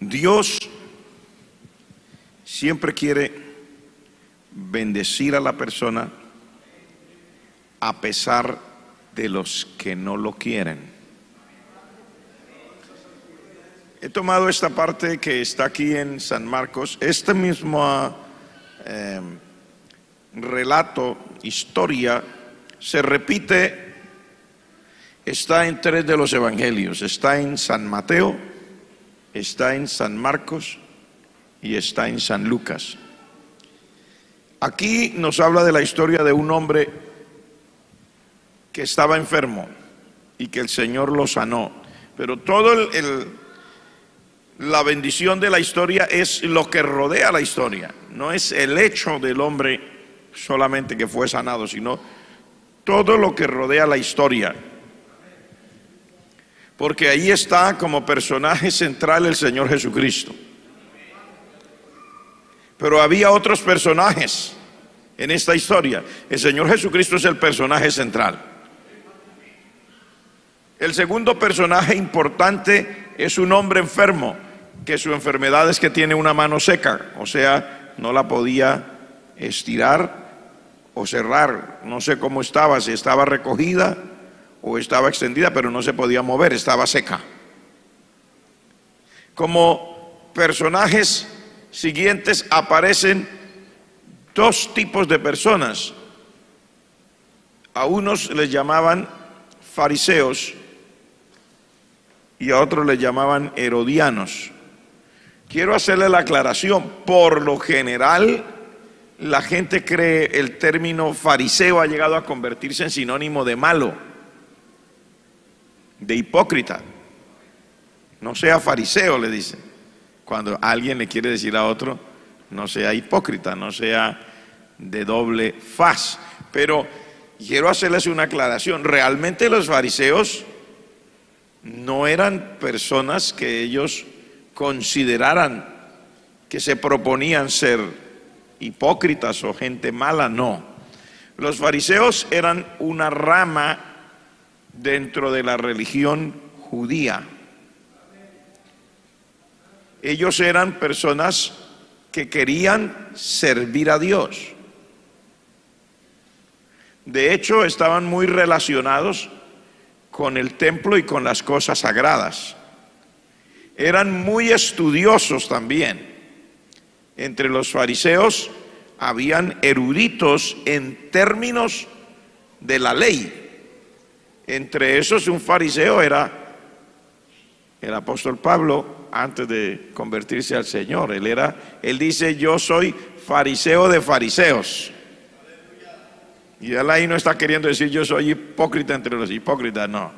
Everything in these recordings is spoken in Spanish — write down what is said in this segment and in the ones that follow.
Dios siempre quiere bendecir a la persona a pesar de los que no lo quieren. He tomado esta parte que está aquí en San Marcos, este mismo relato, historia, se repite, está en 3 de los evangelios, está en San Mateo, está en San Marcos y está en San Lucas. Aquí nos habla de la historia de un hombre que estaba enfermo y que el Señor lo sanó, pero la bendición de la historia es lo que rodea la historia, no es el hecho del hombre solamente que fue sanado, sino todo lo que rodea la historia, porque ahí está como personaje central el Señor Jesucristo. Pero había otros personajes en esta historia. El Señor Jesucristo es el personaje central. El segundo personaje importante es un hombre enfermo, que su enfermedad es que tiene una mano seca, o sea, no la podía estirar o cerrar, no sé cómo estaba, si estaba recogida o estaba extendida, pero no se podía mover, estaba seca. Como personajes siguientes aparecen 2 tipos de personas. A unos les llamaban fariseos y a otros les llamaban herodianos. Quiero hacerle la aclaración, por lo general la gente cree el término fariseo ha llegado a convertirse en sinónimo de malo, de hipócrita. No sea fariseo, le dicen. Cuando alguien le quiere decir a otro, no sea hipócrita, no sea de doble faz. Pero quiero hacerles una aclaración. Realmente los fariseos no eran personas que ellos consideraran que se proponían ser hipócritas o gente mala, no. Los fariseos eran una rama dentro de la religión judía. Ellos eran personas que querían servir a Dios. De hecho, estaban muy relacionados con el templo y con las cosas sagradas. Eran muy estudiosos también. Entre los fariseos habían eruditos en términos de la ley. Entre esos un fariseo era el apóstol Pablo antes de convertirse al Señor. Él dice, yo soy fariseo de fariseos. Y él ahí no está queriendo decir yo soy hipócrita entre los hipócritas, no.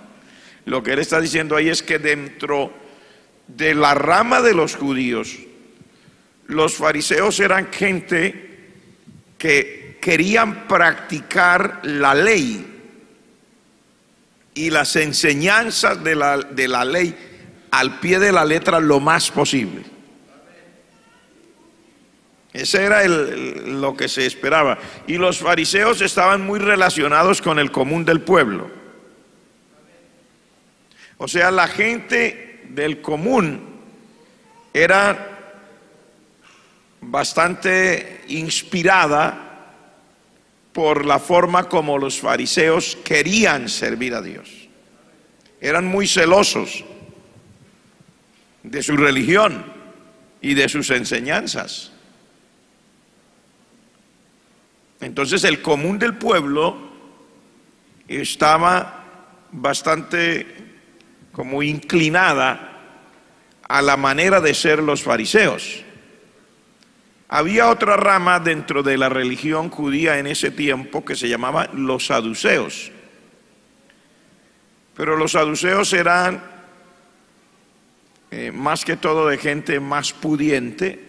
Lo que él está diciendo ahí es que dentro de la rama de los judíos, los fariseos eran gente que querían practicar la ley y las enseñanzas de la ley al pie de la letra lo más posible. Ese era lo que se esperaba. Y los fariseos estaban muy relacionados con el común del pueblo. O sea, la gente del común era bastante inspirada por la forma como los fariseos querían servir a Dios. Eran muy celosos de su religión y de sus enseñanzas. Entonces el común del pueblo estaba bastante como inclinada a la manera de ser los fariseos. Había otra rama dentro de la religión judía en ese tiempo que se llamaba los saduceos. Pero los saduceos eran más que todo de gente más pudiente.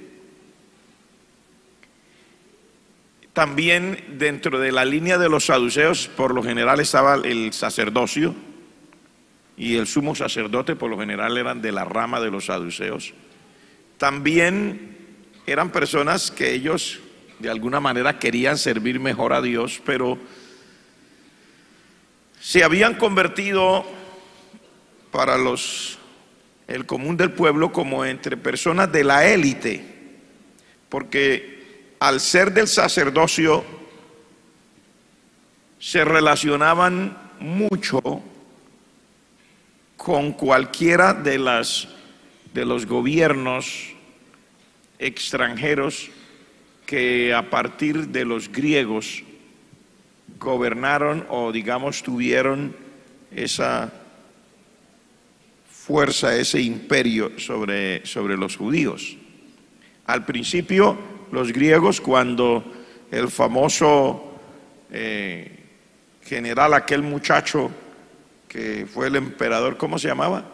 También dentro de la línea de los saduceos por lo general estaba el sacerdocio, y el sumo sacerdote por lo general eran de la rama de los saduceos. También eran personas que ellos de alguna manera querían servir mejor a Dios, pero se habían convertido para los el común del pueblo como entre personas de la élite, porque al ser del sacerdocio se relacionaban mucho con cualquiera de los gobiernos extranjeros que a partir de los griegos gobernaron o digamos tuvieron esa fuerza, ese imperio sobre los judíos. Al principio los griegos, cuando el famoso general, aquel muchacho que fue el emperador, ¿cómo se llamaba?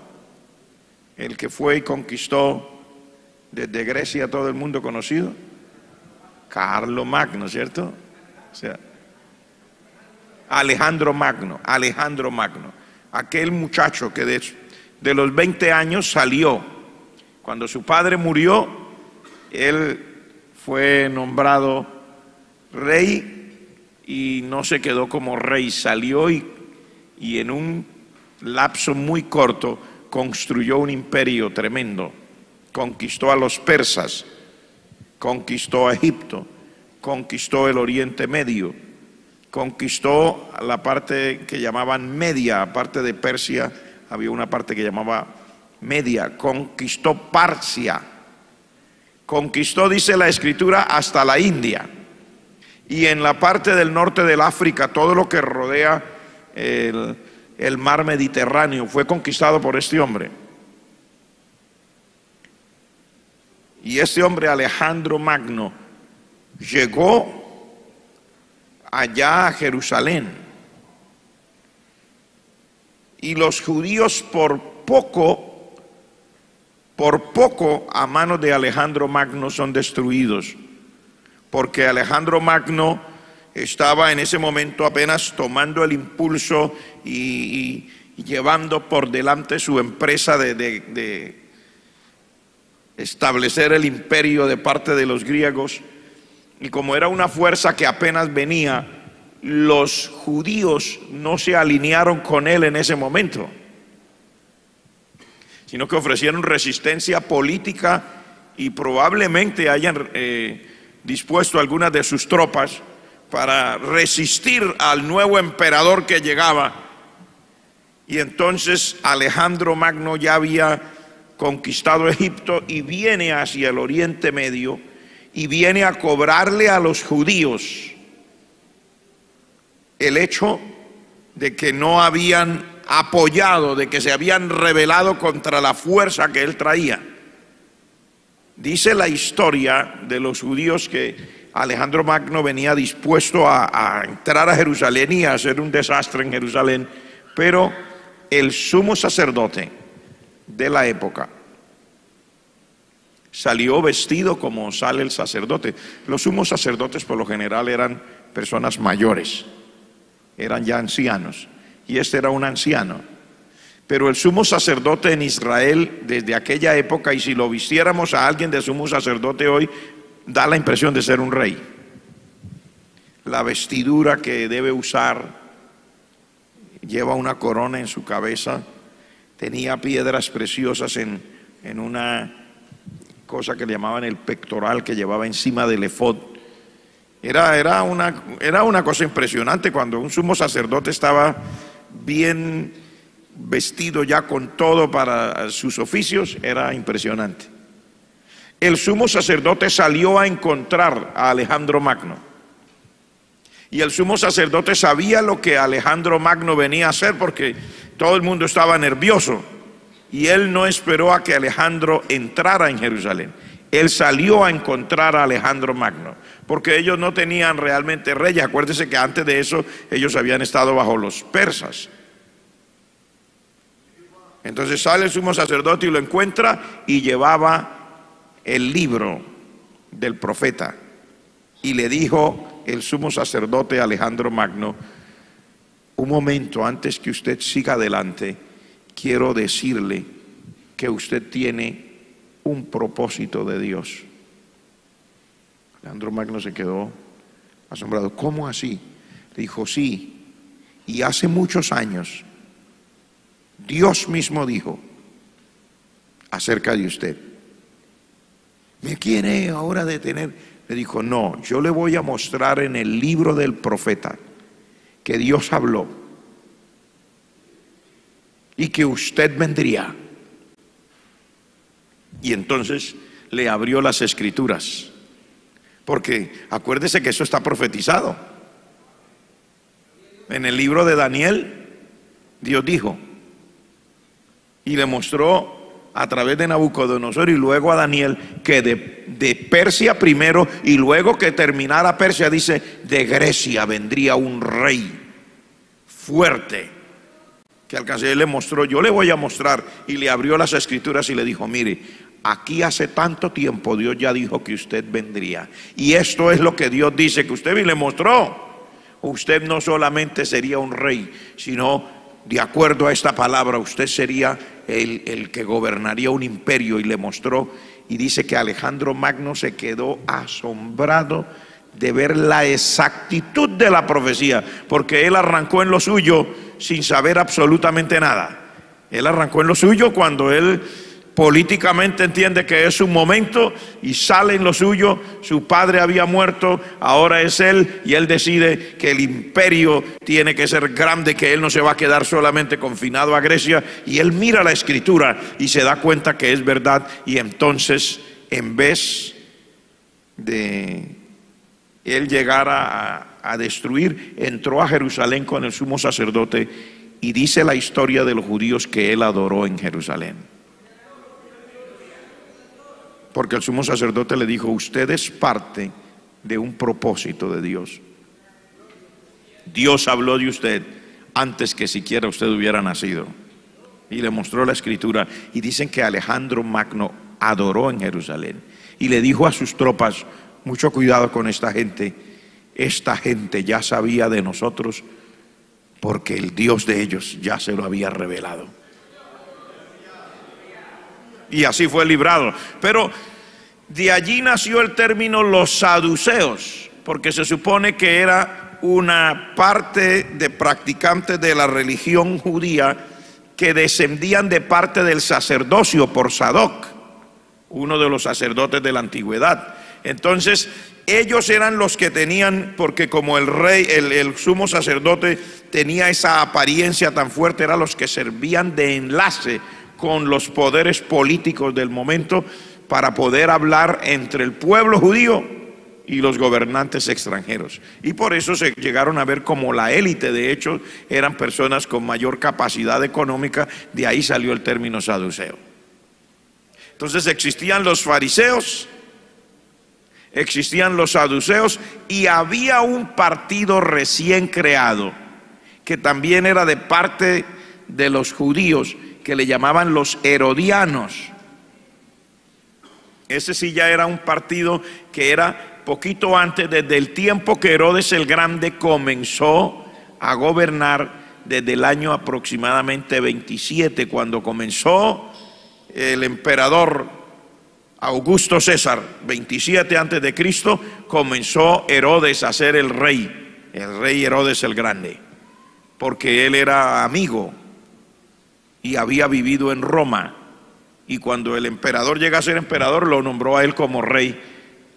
El que fue y conquistó desde Grecia todo el mundo conocido, Carlomagno, ¿cierto? O sea, Alejandro Magno, aquel muchacho que de los 20 años salió. Cuando su padre murió, él fue nombrado rey y no se quedó como rey, salió y en un lapso muy corto construyó un imperio tremendo. Conquistó a los persas, conquistó a Egipto, conquistó el Oriente Medio, conquistó la parte que llamaban Media, aparte de Persia había una parte que llamaba Media, conquistó Parsia, conquistó, dice la Escritura, hasta la India, y en la parte del norte del África, todo lo que rodea el mar Mediterráneo fue conquistado por este hombre. Y este hombre, Alejandro Magno, llegó allá a Jerusalén. Y los judíos por poco a manos de Alejandro Magno son destruidos. Porque Alejandro Magno estaba en ese momento apenas tomando el impulso y llevando por delante su empresa de establecer el imperio de parte de los griegos, y como era una fuerza que apenas venía, los judíos no se alinearon con él en ese momento, sino que ofrecieron resistencia política y probablemente hayan dispuesto algunas de sus tropas para resistir al nuevo emperador que llegaba. Y entonces Alejandro Magno ya había conquistado Egipto y viene hacia el Oriente Medio y viene a cobrarle a los judíos el hecho de que no habían apoyado, de que se habían rebelado contra la fuerza que él traía. Dice la historia de los judíos que Alejandro Magno venía dispuesto a entrar a Jerusalén y a hacer un desastre en Jerusalén, pero el sumo sacerdote de la época salió vestido como sale el sacerdote. Los sumos sacerdotes por lo general eran personas mayores, eran ya ancianos, y este era un anciano. Pero el sumo sacerdote en Israel desde aquella época, y si lo vistiéramos a alguien de sumo sacerdote hoy, da la impresión de ser un rey. La vestidura que debe usar, lleva una corona en su cabeza, tenía piedras preciosas en una cosa que le llamaban el pectoral que llevaba encima del efod. Era una cosa impresionante. Cuando un sumo sacerdote estaba bien vestido ya con todo para sus oficios, era impresionante. El sumo sacerdote salió a encontrar a Alejandro Magno, y el sumo sacerdote sabía lo que Alejandro Magno venía a hacer, porque todo el mundo estaba nervioso, y él no esperó a que Alejandro entrara en Jerusalén. Él salió a encontrar a Alejandro Magno, porque ellos no tenían realmente reyes. Acuérdense que antes de eso ellos habían estado bajo los persas. Entonces sale el sumo sacerdote y lo encuentra, y llevaba el libro del profeta, y le dijo el sumo sacerdote Alejandro Magno: un momento, antes que usted siga adelante, quiero decirle que usted tiene un propósito de Dios. Alejandro Magno se quedó asombrado. ¿Cómo así? Le dijo: sí, y hace muchos años Dios mismo dijo acerca de usted. ¿Me quiere ahora detener? Le dijo, no, yo le voy a mostrar en el libro del profeta que Dios habló y que usted vendría. Y entonces le abrió las escrituras, porque acuérdese que eso está profetizado. En el libro de Daniel, Dios dijo, y le mostró a través de Nabucodonosor y luego a Daniel que de Persia primero y luego que terminara Persia, dice, de Grecia vendría un rey fuerte que alcancé. Él le mostró, yo le voy a mostrar, y le abrió las escrituras y le dijo, mire, aquí hace tanto tiempo Dios ya dijo que usted vendría, y esto es lo que Dios dice que usted, y le mostró. Usted no solamente sería un rey, sino de acuerdo a esta palabra usted sería el que gobernaría un imperio, y le mostró. Y dice que Alejandro Magno se quedó asombrado de ver la exactitud de la profecía, porque él arrancó en lo suyo sin saber absolutamente nada. Él arrancó en lo suyo cuando él políticamente entiende que es su momento y sale en lo suyo. Su padre había muerto, ahora es él, y él decide que el imperio tiene que ser grande, que él no se va a quedar solamente confinado a Grecia. Y él mira la escritura y se da cuenta que es verdad, y entonces en vez de él llegar a destruir, entró a Jerusalén con el sumo sacerdote, y dice la historia de los judíos que él adoró en Jerusalén. Porque el sumo sacerdote le dijo, usted es parte de un propósito de Dios. Dios habló de usted antes que siquiera usted hubiera nacido. Y le mostró la escritura. Y dicen que Alejandro Magno adoró en Jerusalén. Y le dijo a sus tropas, mucho cuidado con esta gente. Esta gente ya sabía de nosotros porque el Dios de ellos ya se lo había revelado. Y así fue librado. Pero de allí nació el término los saduceos, porque se supone que era una parte de practicantes de la religión judía que descendían de parte del sacerdocio por Sadoc, uno de los sacerdotes de la antigüedad. Entonces ellos eran los que tenían, porque como el rey, el sumo sacerdote tenía esa apariencia tan fuerte, eran los que servían de enlace con los poderes políticos del momento para poder hablar entre el pueblo judío y los gobernantes extranjeros. Y por eso se llegaron a ver como la élite. De hecho, eran personas con mayor capacidad económica. De ahí salió el término saduceo. Entonces existían los fariseos, existían los saduceos, y había un partido recién creado que también era de parte de los judíos, que le llamaban los herodianos. Ese sí ya era un partido que era poquito antes, desde el tiempo que Herodes el Grande comenzó a gobernar, desde el año aproximadamente 27, cuando comenzó el emperador Augusto César, 27 antes de Cristo, comenzó Herodes a ser el rey Herodes el Grande, porque él era amigo y había vivido en Roma, y cuando el emperador llega a ser emperador, lo nombró a él como rey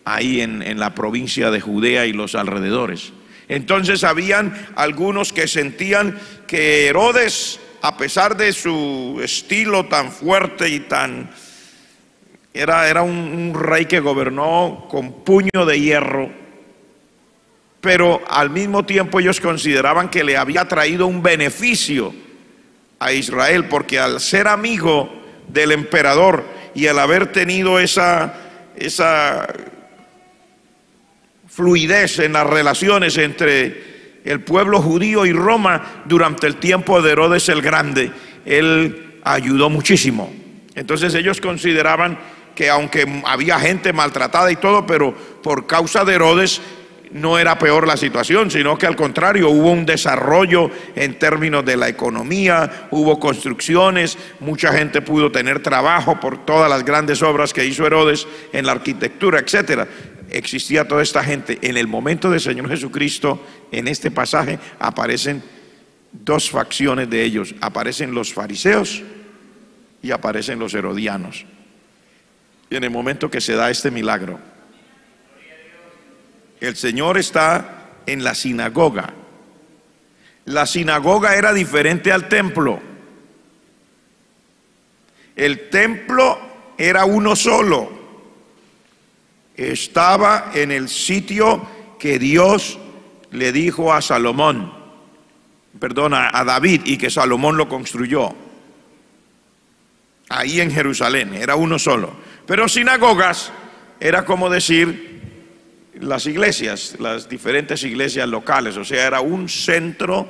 ahí en la provincia de Judea y los alrededores. Entonces habían algunos que sentían que Herodes, a pesar de su estilo tan fuerte y tan... Era un rey que gobernó con puño de hierro, pero al mismo tiempo ellos consideraban que le había traído un beneficio a Israel, porque al ser amigo del emperador y al haber tenido esa fluidez en las relaciones entre el pueblo judío y Roma durante el tiempo de Herodes el Grande, él ayudó muchísimo. Entonces ellos consideraban que aunque había gente maltratada y todo, pero por causa de Herodes no era peor la situación, sino que al contrario, hubo un desarrollo en términos de la economía, hubo construcciones, mucha gente pudo tener trabajo por todas las grandes obras que hizo Herodes en la arquitectura, etcétera. Existía toda esta gente. En el momento del Señor Jesucristo, en este pasaje, aparecen dos facciones de ellos. Aparecen los fariseos y aparecen los herodianos. Y en el momento que se da este milagro, el Señor está en la sinagoga. La sinagoga era diferente al templo. El templo era uno solo. Estaba en el sitio que Dios le dijo a Salomón, a David, y que Salomón lo construyó. Ahí en Jerusalén, era uno solo. Pero sinagogas era como decir las iglesias, las diferentes iglesias locales. O sea, era un centro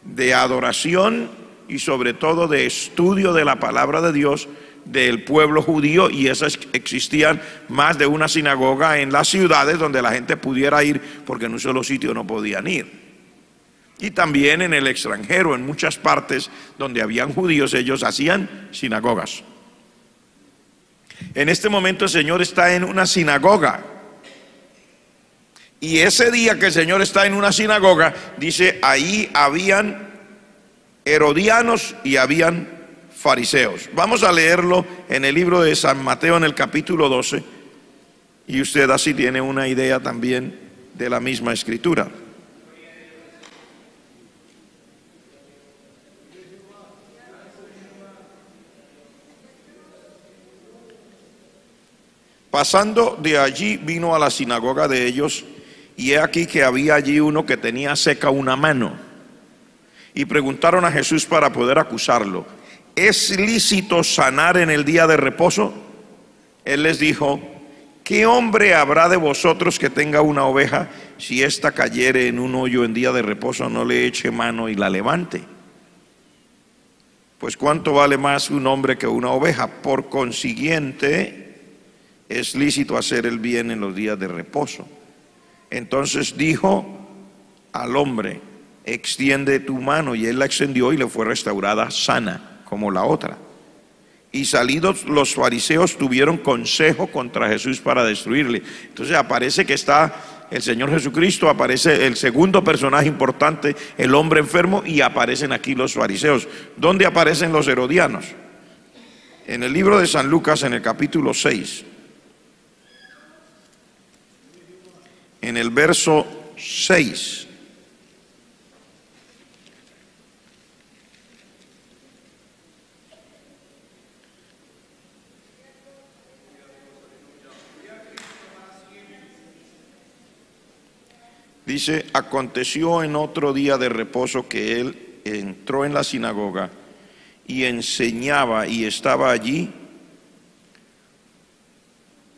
de adoración y sobre todo de estudio de la palabra de Dios del pueblo judío, y esas existían más de una sinagoga en las ciudades donde la gente pudiera ir, porque en un solo sitio no podían ir. Y también en el extranjero, en muchas partes donde habían judíos, ellos hacían sinagogas. En este momento el Señor está en una sinagoga, y ese día que el Señor está en una sinagoga, dice, ahí habían herodianos y habían fariseos. Vamos a leerlo en el libro de San Mateo en el capítulo 12, y usted así tiene una idea también de la misma escritura. Pasando de allí vino a la sinagoga de ellos, y he aquí que había allí uno que tenía seca una mano, y preguntaron a Jesús para poder acusarlo: ¿es lícito sanar en el día de reposo? Él les dijo: ¿qué hombre habrá de vosotros que tenga una oveja, si ésta cayere en un hoyo en día de reposo, no le eche mano y la levante? Pues cuánto vale más un hombre que una oveja. Por consiguiente, es lícito hacer el bien en los días de reposo. Entonces dijo al hombre: extiende tu mano, y él la extendió y le fue restaurada sana como la otra. Y salidos los fariseos tuvieron consejo contra Jesús para destruirle. Entonces aparece que está el Señor Jesucristo, aparece el segundo personaje importante, el hombre enfermo, y aparecen aquí los fariseos. ¿Dónde aparecen los herodianos? En el libro de San Lucas, en el capítulo 6, en el verso 6. Dice: aconteció en otro día de reposo que él entró en la sinagoga y enseñaba, y estaba allí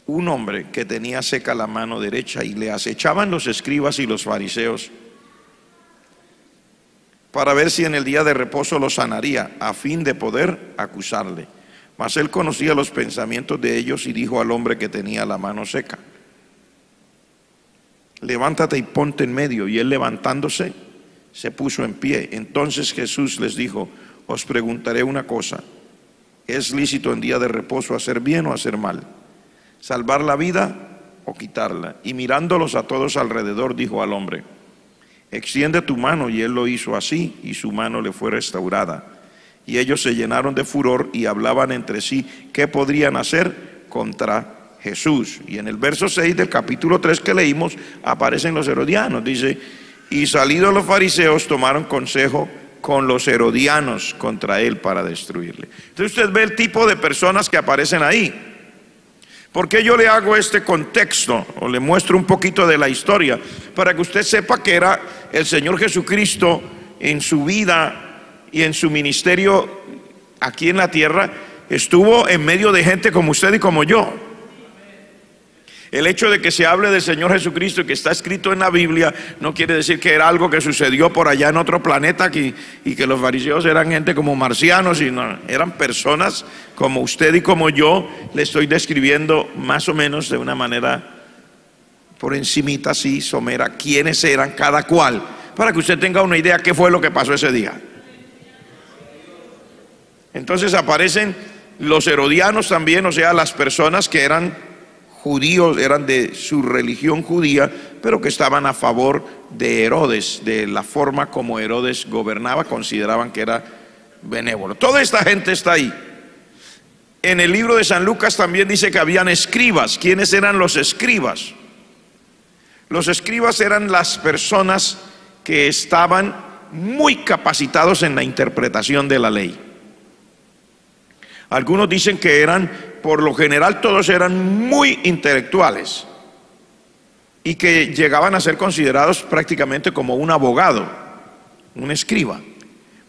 un hombre que tenía seca la mano derecha, y le acechaban los escribas y los fariseos para ver si en el día de reposo lo sanaría, a fin de poder acusarle. Mas él conocía los pensamientos de ellos, y dijo al hombre que tenía la mano seca: levántate y ponte en medio. Y él, levantándose, se puso en pie. Entonces Jesús les dijo: os preguntaré una cosa, ¿es lícito en día de reposo hacer bien o hacer mal? ¿Salvar la vida o quitarla? Y mirándolos a todos alrededor, dijo al hombre: extiende tu mano. Y él lo hizo así, y su mano le fue restaurada. Y ellos se llenaron de furor y hablaban entre sí qué podrían hacer contra Jesús. Y en el verso 6 del capítulo 3 que leímos aparecen los herodianos. Dice: y salidos los fariseos tomaron consejo con los herodianos contra él para destruirle. Entonces usted ve el tipo de personas que aparecen ahí. ¿Por qué yo le hago este contexto o le muestro un poquito de la historia? Para que usted sepa que era el Señor Jesucristo en su vida y en su ministerio aquí en la tierra, estuvo en medio de gente como usted y como yo. El hecho de que se hable del Señor Jesucristo y que está escrito en la Biblia no quiere decir que era algo que sucedió por allá en otro planeta y que los fariseos eran gente como marcianos, sino eran personas como usted y como yo. Le estoy describiendo más o menos de una manera por encimita, así somera, quiénes eran cada cual, para que usted tenga una idea qué fue lo que pasó ese día. Entonces aparecen los herodianos también, o sea, las personas que eran judíos, eran de su religión judía, pero que estaban a favor de Herodes, de la forma como Herodes gobernaba, consideraban que era benévolo. Toda esta gente está ahí. En el libro de San Lucas también dice que habían escribas. ¿Quiénes eran los escribas? Los escribas eran las personas que estaban muy capacitados en la interpretación de la ley. Algunos dicen que eran, por lo general todos eran muy intelectuales y que llegaban a ser considerados prácticamente como un abogado, un escriba,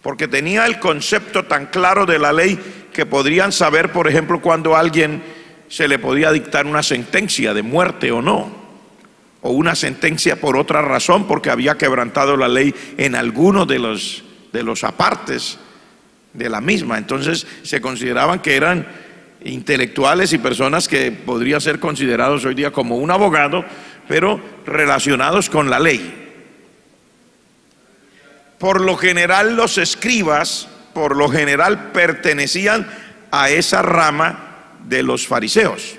porque tenía el concepto tan claro de la ley que podrían saber, por ejemplo, cuando a alguien se le podía dictar una sentencia de muerte o no, o una sentencia por otra razón, porque había quebrantado la ley en alguno de los apartes de la misma. Entonces se consideraban que eran intelectuales y personas que podrían ser considerados hoy día como un abogado, pero relacionados con la ley. Por lo general los escribas, por lo general pertenecían a esa rama de los fariseos.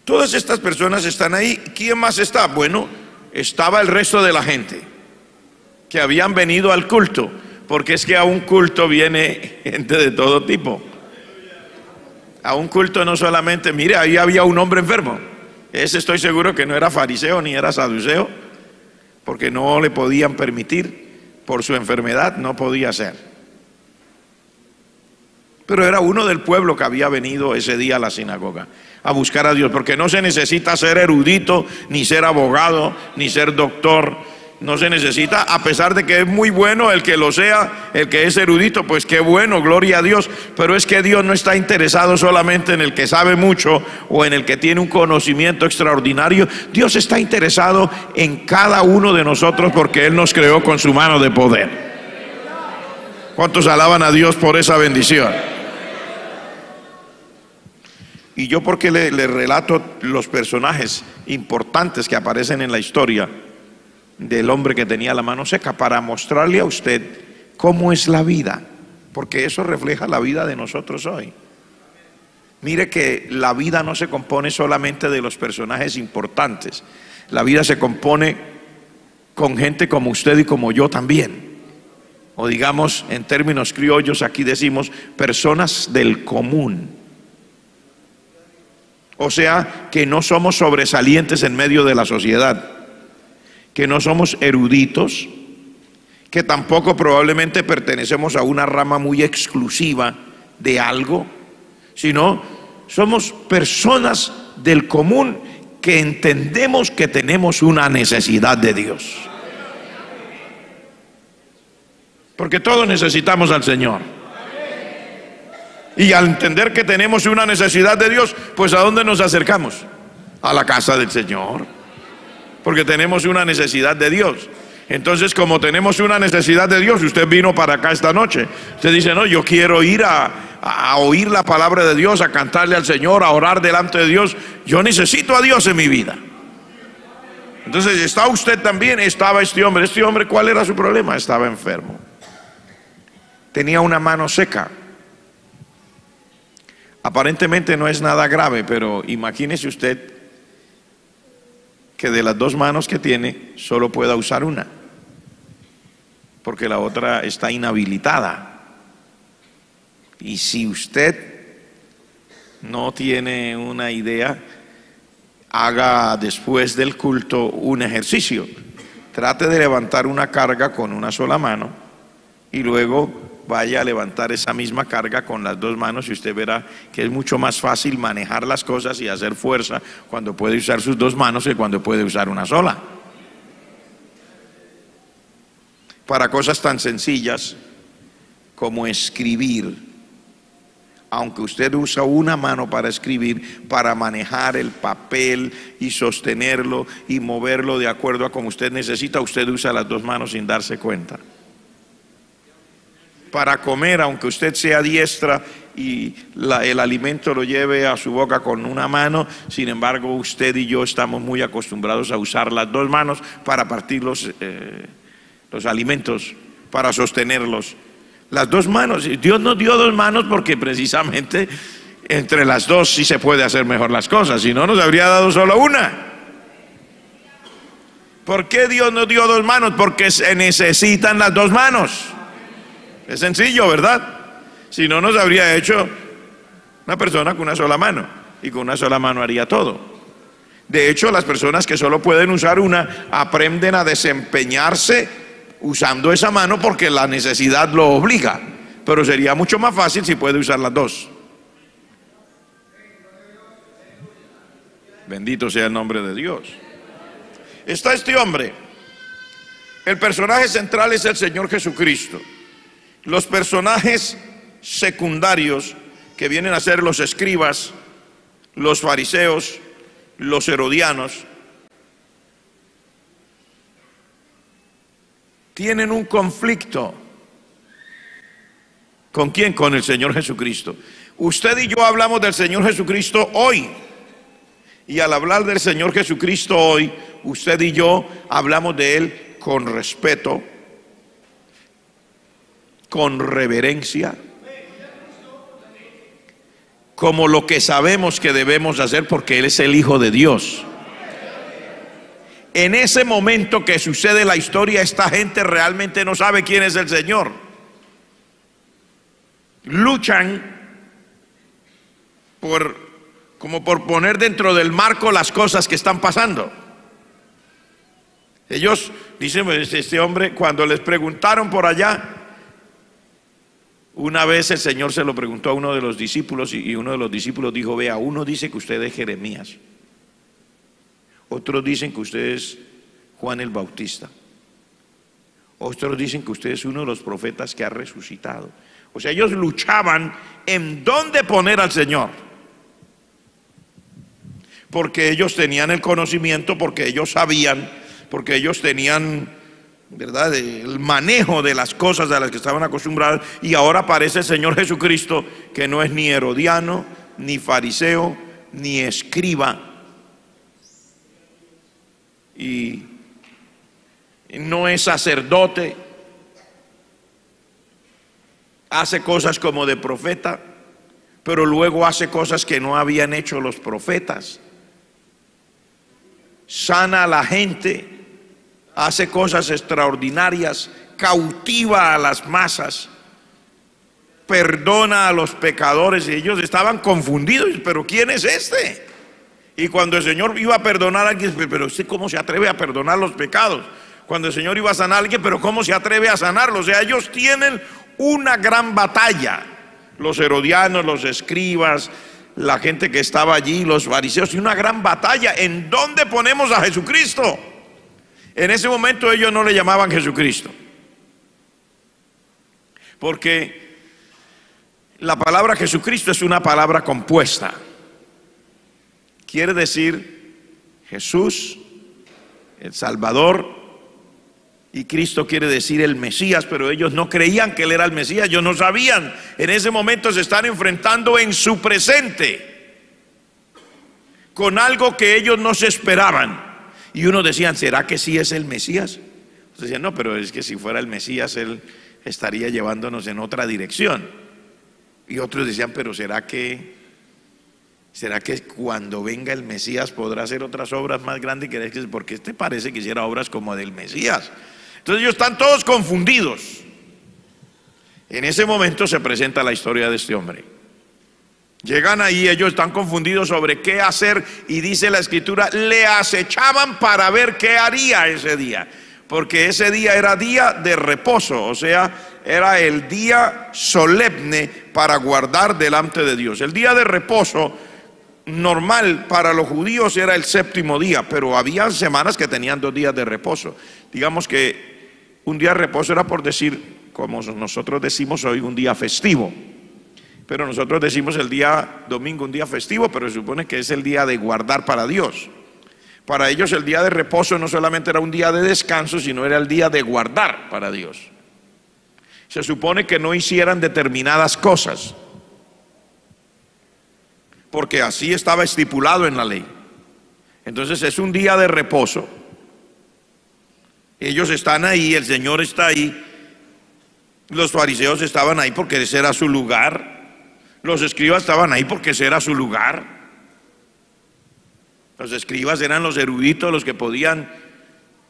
Todas estas personas están ahí. ¿Quién más está? Bueno, estaba el resto de la gente que habían venido al culto, porque es que a un culto viene gente de todo tipo. A un culto no solamente, mire, ahí había un hombre enfermo. Ese estoy seguro que no era fariseo ni era saduceo, porque no le podían permitir, por su enfermedad no podía ser. Pero era uno del pueblo que había venido ese día a la sinagoga a buscar a Dios, porque no se necesita ser erudito, ni ser abogado, ni ser doctor. No se necesita, a pesar de que es muy bueno el que lo sea, el que es erudito, pues qué bueno, gloria a Dios. Pero es que Dios no está interesado solamente en el que sabe mucho o en el que tiene un conocimiento extraordinario. Dios está interesado en cada uno de nosotros, porque Él nos creó con su mano de poder. ¿Cuántos alaban a Dios por esa bendición? Y yo, porque le relato los personajes importantes que aparecen en la historia del hombre que tenía la mano seca, para mostrarle a usted cómo es la vida, porque eso refleja la vida de nosotros hoy. Mire que la vida no se compone solamente de los personajes importantes, la vida se compone con gente como usted y como yo también, o digamos en términos criollos aquí decimos personas del común. O sea, que no somos sobresalientes en medio de la sociedad, que no somos eruditos, que tampoco probablemente pertenecemos a una rama muy exclusiva de algo, sino somos personas del común que entendemos que tenemos una necesidad de Dios. Porque todos necesitamos al Señor. Y al entender que tenemos una necesidad de Dios, pues ¿a dónde nos acercamos? A la casa del Señor, porque tenemos una necesidad de Dios. Entonces, como tenemos una necesidad de Dios, usted vino para acá esta noche, usted dice, no, yo quiero ir a oír la palabra de Dios, a cantarle al Señor, a orar delante de Dios. Yo necesito a Dios en mi vida. Entonces, está usted también, estaba este hombre. Este hombre, ¿cuál era su problema? Estaba enfermo, tenía una mano seca. Aparentemente no es nada grave, pero imagínese usted que de las dos manos que tiene solo pueda usar una, porque la otra está inhabilitada. Y si usted no tiene una idea, haga después del culto un ejercicio. Trate de levantar una carga con una sola mano y luego vaya a levantar esa misma carga con las dos manos, y usted verá que es mucho más fácil manejar las cosas y hacer fuerza cuando puede usar sus dos manos que cuando puede usar una sola. Para cosas tan sencillas como escribir, aunque usted usa una mano para escribir, para manejar el papel y sostenerlo y moverlo de acuerdo a como usted necesita, usted usa las dos manos sin darse cuenta. Para comer, aunque usted sea diestra y el alimento lo lleve a su boca con una mano, sin embargo usted y yo estamos muy acostumbrados a usar las dos manos para partir los alimentos, para sostenerlos. Las dos manos, Dios nos dio dos manos porque precisamente entre las dos sí se puede hacer mejor las cosas, si no nos habría dado solo una. ¿Por qué Dios nos dio dos manos? Porque se necesitan las dos manos. Es sencillo, ¿verdad? Si no, nos habría hecho una persona con una sola mano, y con una sola mano haría todo. De hecho, las personas que solo pueden usar una aprenden a desempeñarse usando esa mano porque la necesidad lo obliga, pero sería mucho más fácil si puede usar las dos. Bendito sea el nombre de Dios. Está este hombre. El personaje central es el Señor Jesucristo. Los personajes secundarios que vienen a ser los escribas, los fariseos, los herodianos, tienen un conflicto. ¿Con quién? Con el Señor Jesucristo. Usted y yo hablamos del Señor Jesucristo hoy. Y al hablar del Señor Jesucristo hoy, usted y yo hablamos de Él con respeto, con reverencia, como lo que sabemos que debemos hacer porque Él es el Hijo de Dios. En ese momento que sucede la historia, esta gente realmente no sabe quién es el Señor. Luchan como por poner dentro del marco las cosas que están pasando. Ellos dicen, este hombre, cuando les preguntaron por allá, una vez el Señor se lo preguntó a uno de los discípulos y uno de los discípulos dijo, vea, uno dice que usted es Jeremías, otros dicen que usted es Juan el Bautista, otros dicen que usted es uno de los profetas que ha resucitado. O sea, ellos luchaban en dónde poner al Señor, porque ellos tenían el conocimiento, porque ellos sabían, porque ellos tenían, ¿verdad?, el manejo de las cosas a las que estaban acostumbrados. Y ahora aparece el Señor Jesucristo, que no es ni herodiano, ni fariseo, ni escriba, y no es sacerdote, hace cosas como de profeta, pero luego hace cosas que no habían hecho los profetas, sana a la gente, hace cosas extraordinarias, cautiva a las masas, perdona a los pecadores. Y ellos estaban confundidos, pero ¿quién es este? Y cuando el Señor iba a perdonar a alguien, pero ¿usted cómo se atreve a perdonar los pecados? Cuando el Señor iba a sanar a alguien, pero ¿cómo se atreve a sanarlo? O sea, ellos tienen una gran batalla, los herodianos, los escribas, la gente que estaba allí, los fariseos, y una gran batalla. ¿En dónde ponemos a Jesucristo? En ese momento ellos no le llamaban Jesucristo, porque la palabra Jesucristo es una palabra compuesta. Quiere decir Jesús, el Salvador, y Cristo quiere decir el Mesías, pero ellos no creían que Él era el Mesías, ellos no sabían. En ese momento se están enfrentando en su presente con algo que ellos no se esperaban. Y unos decían, ¿será que sí es el Mesías? Otros decían, no, pero es que si fuera el Mesías Él estaría llevándonos en otra dirección. Y otros decían, pero ¿será que cuando venga el Mesías podrá hacer otras obras más grandes? Porque este parece que hiciera obras como del Mesías. Entonces ellos están todos confundidos. En ese momento se presenta la historia de este hombre. Llegan ahí, ellos están confundidos sobre qué hacer, y dice la Escritura, le acechaban para ver qué haría ese día, porque ese día era día de reposo, o sea, era el día solemne para guardar delante de Dios. El día de reposo normal para los judíos era el séptimo día, pero había semanas que tenían 2 días de reposo. Digamos que un día de reposo era, por decir, como nosotros decimos hoy, un día festivo. Pero nosotros decimos el día domingo un día festivo, pero se supone que es el día de guardar para Dios. Para ellos el día de reposo no solamente era un día de descanso, sino era el día de guardar para Dios. Se supone que no hicieran determinadas cosas, porque así estaba estipulado en la ley. Entonces es un día de reposo. Ellos están ahí, el Señor está ahí, los fariseos estaban ahí porque ese era su lugar. Los escribas estaban ahí porque ese era su lugar. Los escribas eran los eruditos, los que podían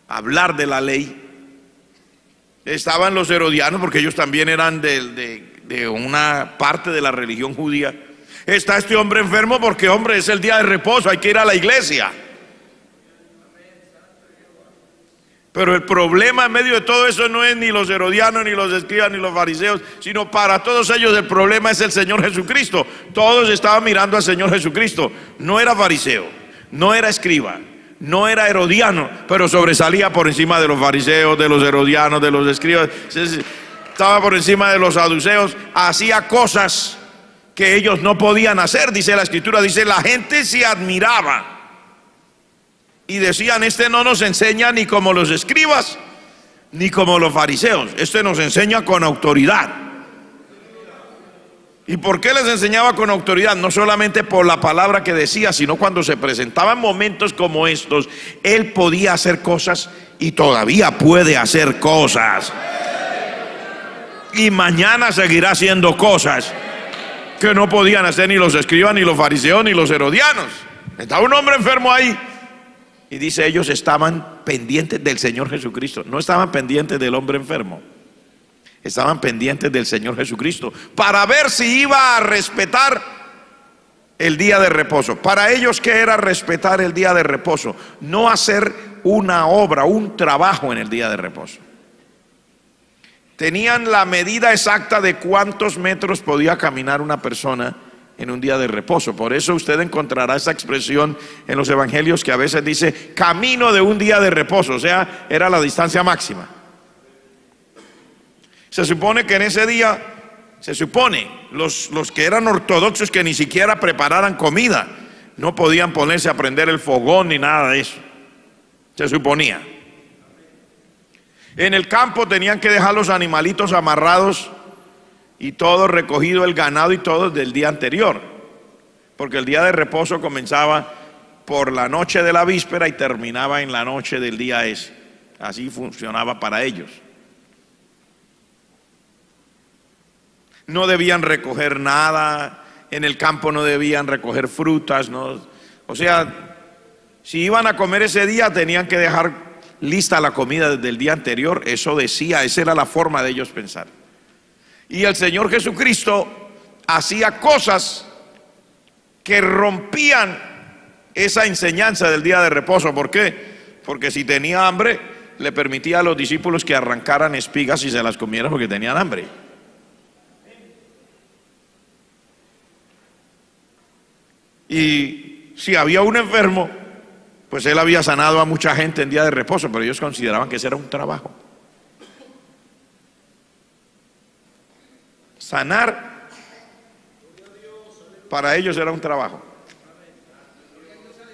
hablar de la ley. Estaban los herodianos porque ellos también eran de de una parte de la religión judía. Está este hombre enfermo porque, hombre, es el día de reposo, hay que ir a la iglesia. Pero el problema en medio de todo eso no es ni los herodianos, ni los escribas, ni los fariseos, sino para todos ellos el problema es el Señor Jesucristo. Todos estaban mirando al Señor Jesucristo. No era fariseo, no era escriba, no era herodiano, pero sobresalía por encima de los fariseos, de los herodianos, de los escribas. Estaba por encima de los saduceos, hacía cosas que ellos no podían hacer, dice la Escritura. Dice, la gente se admiraba y decían, este no nos enseña ni como los escribas, ni como los fariseos. Este nos enseña con autoridad. ¿Y por qué les enseñaba con autoridad? No solamente por la palabra que decía, sino cuando se presentaban momentos como estos, él podía hacer cosas y todavía puede hacer cosas. Y mañana seguirá haciendo cosas que no podían hacer ni los escribas, ni los fariseos, ni los herodianos. Estaba un hombre enfermo ahí. Y dice, ellos estaban pendientes del Señor Jesucristo. No estaban pendientes del hombre enfermo. Estaban pendientes del Señor Jesucristo para ver si iba a respetar el día de reposo. Para ellos, ¿qué era respetar el día de reposo? No hacer una obra, un trabajo en el día de reposo. Tenían la medida exacta de cuántos metros podía caminar una persona en un día de reposo. Por eso usted encontrará esa expresión en los evangelios que a veces dice camino de un día de reposo, o sea, era la distancia máxima. Se supone que en ese día, los que eran ortodoxos, que ni siquiera prepararan comida, no podían ponerse a prender el fogón ni nada de eso. Se suponía. En el campo tenían que dejar los animalitos amarrados y todo recogido, el ganado y todo del día anterior, porque el día de reposo comenzaba por la noche de la víspera y terminaba en la noche del día ese. Así funcionaba para ellos. No debían recoger nada, en el campo no debían recoger frutas, no. O sea, si iban a comer ese día tenían que dejar lista la comida desde el día anterior. Eso decía, esa era la forma de ellos pensar. Y el Señor Jesucristo hacía cosas que rompían esa enseñanza del día de reposo. ¿Por qué? Porque si tenía hambre, le permitía a los discípulos que arrancaran espigas y se las comieran porque tenían hambre. Y si había un enfermo, pues él había sanado a mucha gente en día de reposo, pero ellos consideraban que ese era un trabajo. Sanar para ellos era un trabajo.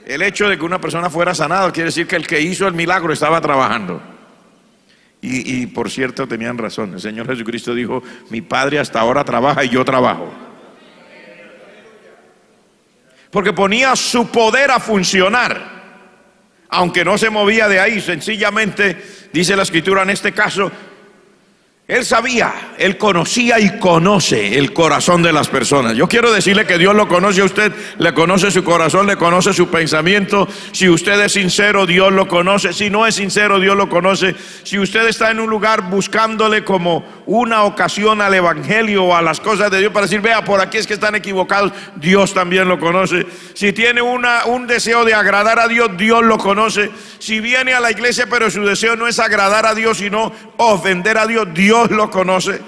El hecho de que una persona fuera sanada quiere decir que el que hizo el milagro estaba trabajando. Y por cierto tenían razón. El Señor Jesucristo dijo, mi Padre hasta ahora trabaja y yo trabajo. Porque ponía su poder a funcionar, aunque no se movía de ahí. Sencillamente, dice la Escritura en este caso, él sabía, él conocía y conoce el corazón de las personas. Yo quiero decirle que Dios lo conoce a usted, le conoce su corazón, le conoce su pensamiento. Si usted es sincero, Dios lo conoce. Si no es sincero, Dios lo conoce. Si usted está en un lugar buscándole como una ocasión al evangelio o a las cosas de Dios para decir, vea, por aquí es que están equivocados, Dios también lo conoce. Si tiene un deseo de agradar a Dios, Dios lo conoce. Si viene a la iglesia pero su deseo no es agradar a Dios, sino ofender a Dios, Dios lo conoce.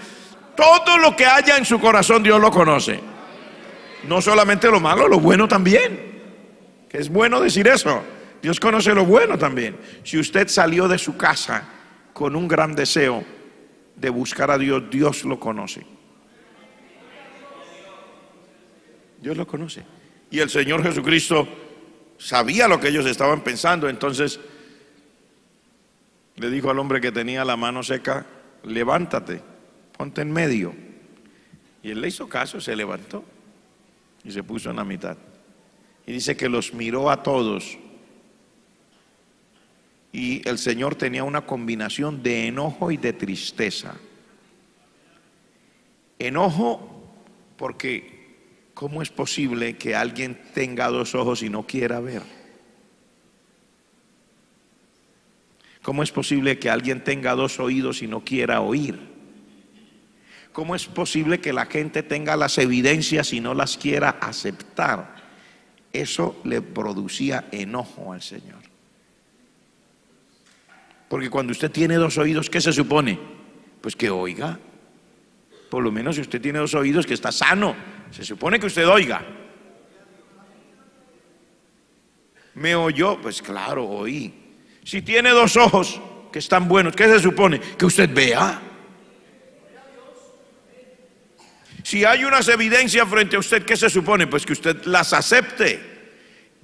Todo lo que haya en su corazón, Dios lo conoce. No solamente lo malo, lo bueno también. Que es bueno decir eso. Dios conoce lo bueno también. Si usted salió de su casa con un gran deseo de buscar a Dios, Dios lo conoce. Dios lo conoce. Y el Señor Jesucristo sabía lo que ellos estaban pensando. Entonces le dijo al hombre que tenía la mano seca, levántate, ponte en medio. Y él le hizo caso, se levantó y se puso en la mitad. Y dice que los miró a todos. Y el Señor tenía una combinación de enojo y de tristeza. Enojo porque ¿cómo es posible que alguien tenga dos ojos y no quiera ver? ¿Cómo es posible que alguien tenga dos oídos y no quiera oír? ¿Cómo es posible que la gente tenga las evidencias y no las quiera aceptar? Eso le producía enojo al Señor. Porque cuando usted tiene dos oídos, ¿qué se supone? Pues que oiga. Por lo menos si usted tiene dos oídos, que está sano, se supone que usted oiga. ¿Me oyó? Pues claro, oí. Si tiene dos ojos que están buenos, ¿qué se supone? Que usted vea. Si hay unas evidencias frente a usted, ¿qué se supone? Pues que usted las acepte.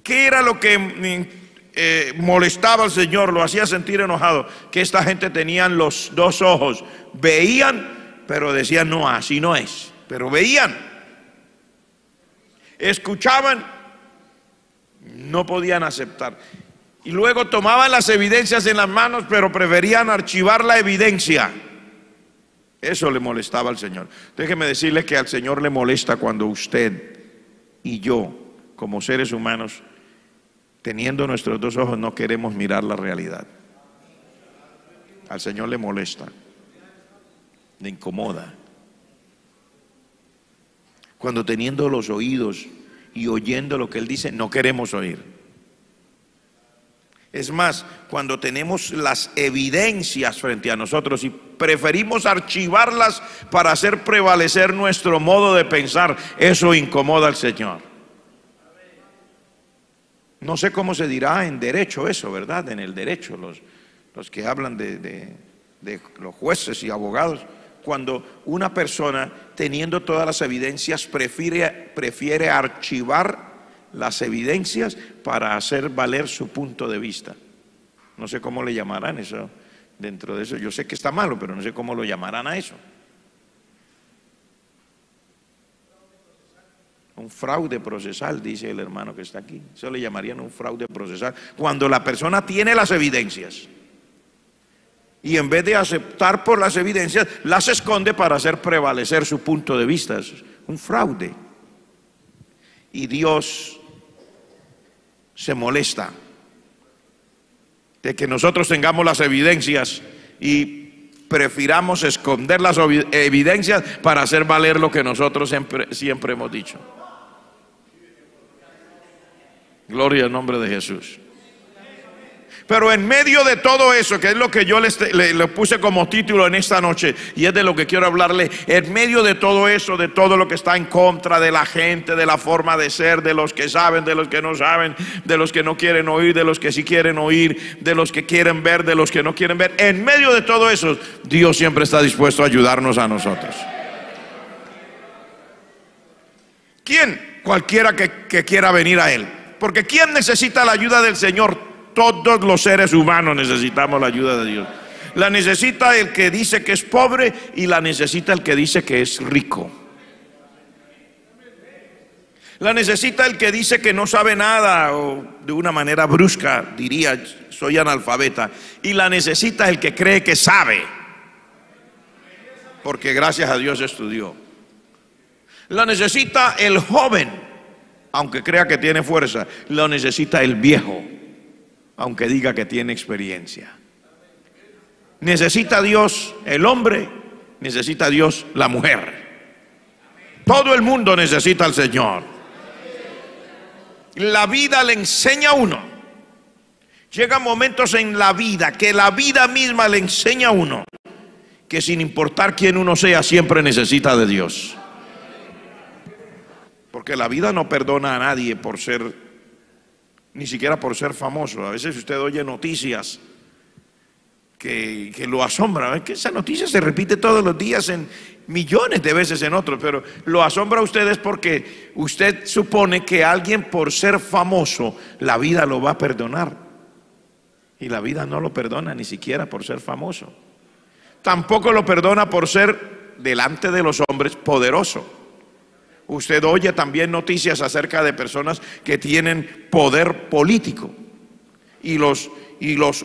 ¿Qué era lo que molestaba al Señor, lo hacía sentir enojado? Que esta gente tenían los dos ojos, veían, pero decían no, así no es, pero veían, escuchaban, no podían aceptar, y luego tomaban las evidencias en las manos, pero preferían archivar la evidencia. Eso le molestaba al Señor. Déjeme decirle que al Señor le molesta cuando usted y yo, como seres humanos, teniendo nuestros dos ojos, no queremos mirar la realidad. Al Señor le molesta, le incomoda. Cuando teniendo los oídos y oyendo lo que Él dice, no queremos oír. Es más, cuando tenemos las evidencias frente a nosotros y preferimos archivarlas para hacer prevalecer nuestro modo de pensar, eso incomoda al Señor. No sé cómo se dirá en derecho eso, ¿verdad? En el derecho, los que hablan de los jueces y abogados, cuando una persona, teniendo todas las evidencias, prefiere archivar las evidencias para hacer valer su punto de vista. No sé cómo le llamarán eso dentro de eso. Yo sé que está malo, pero no sé cómo lo llamarán a eso. Un fraude procesal, dice el hermano que está aquí. Eso le llamarían un fraude procesal. Cuando la persona tiene las evidencias y en vez de aceptar por las evidencias, las esconde para hacer prevalecer su punto de vista. Es un fraude. Y Dios se molesta de que nosotros tengamos las evidencias y prefiramos esconder las evidencias para hacer valer lo que nosotros siempre hemos dicho. Gloria al nombre de Jesús. Pero en medio de todo eso, que es lo que yo le puse como título en esta noche, y es de lo que quiero hablarle, en medio de todo eso, de todo lo que está en contra de la gente, de la forma de ser, de los que saben, de los que no saben, de los que no quieren oír, de los que sí quieren oír, de los que quieren ver, de los que no quieren ver, en medio de todo eso, Dios siempre está dispuesto a ayudarnos a nosotros. ¿Quién? Cualquiera que quiera venir a Él. Porque ¿quién necesita la ayuda del Señor? Todos los seres humanos necesitamos la ayuda de Dios. La necesita el que dice que es pobre y la necesita el que dice que es rico. La necesita el que dice que no sabe nada o de una manera brusca diría soy analfabeta. Y la necesita el que cree que sabe, porque gracias a Dios estudió. La necesita el joven, aunque crea que tiene fuerza. Lo necesita el viejo, aunque diga que tiene experiencia. Necesita Dios el hombre, necesita Dios la mujer. Todo el mundo necesita al Señor. La vida le enseña a uno. Llegan momentos en la vida que la vida misma le enseña a uno que sin importar quién uno sea, siempre necesita de Dios. Porque la vida no perdona a nadie por ser, ni siquiera por ser famoso. A veces usted oye noticias que lo asombran. Es que esa noticia se repite todos los días, en millones de veces en otros, pero lo asombra a ustedes porque usted supone que alguien por ser famoso la vida lo va a perdonar, y la vida no lo perdona ni siquiera por ser famoso. Tampoco lo perdona por ser delante de los hombres poderoso. Usted oye también noticias acerca de personas que tienen poder político y los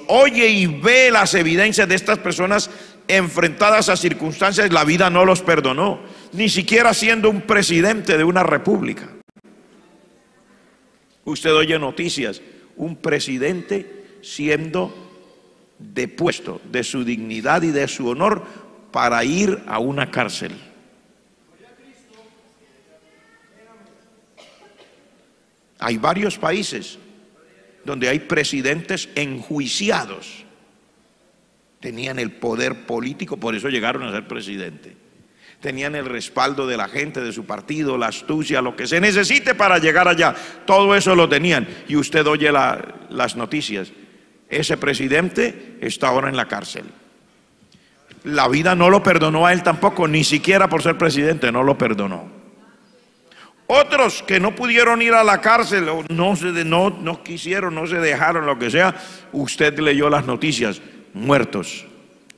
oye y ve las evidencias de estas personas enfrentadas a circunstancias. La vida no los perdonó, ni siquiera siendo un presidente de una república. Usted oye noticias, un presidente siendo depuesto de su dignidad y de su honor para ir a una cárcel Hay varios países donde hay presidentes enjuiciados. Tenían el poder político, por eso llegaron a ser presidente. Tenían el respaldo de la gente de su partido, la astucia, lo que se necesite para llegar allá. Todo eso lo tenían. Y usted oye las noticias. Ese presidente está ahora en la cárcel. La vida no lo perdonó a él tampoco, ni siquiera por ser presidente, no lo perdonó. Otros que no pudieron ir a la cárcel, o no quisieron, no se dejaron, lo que sea, usted leyó las noticias, muertos,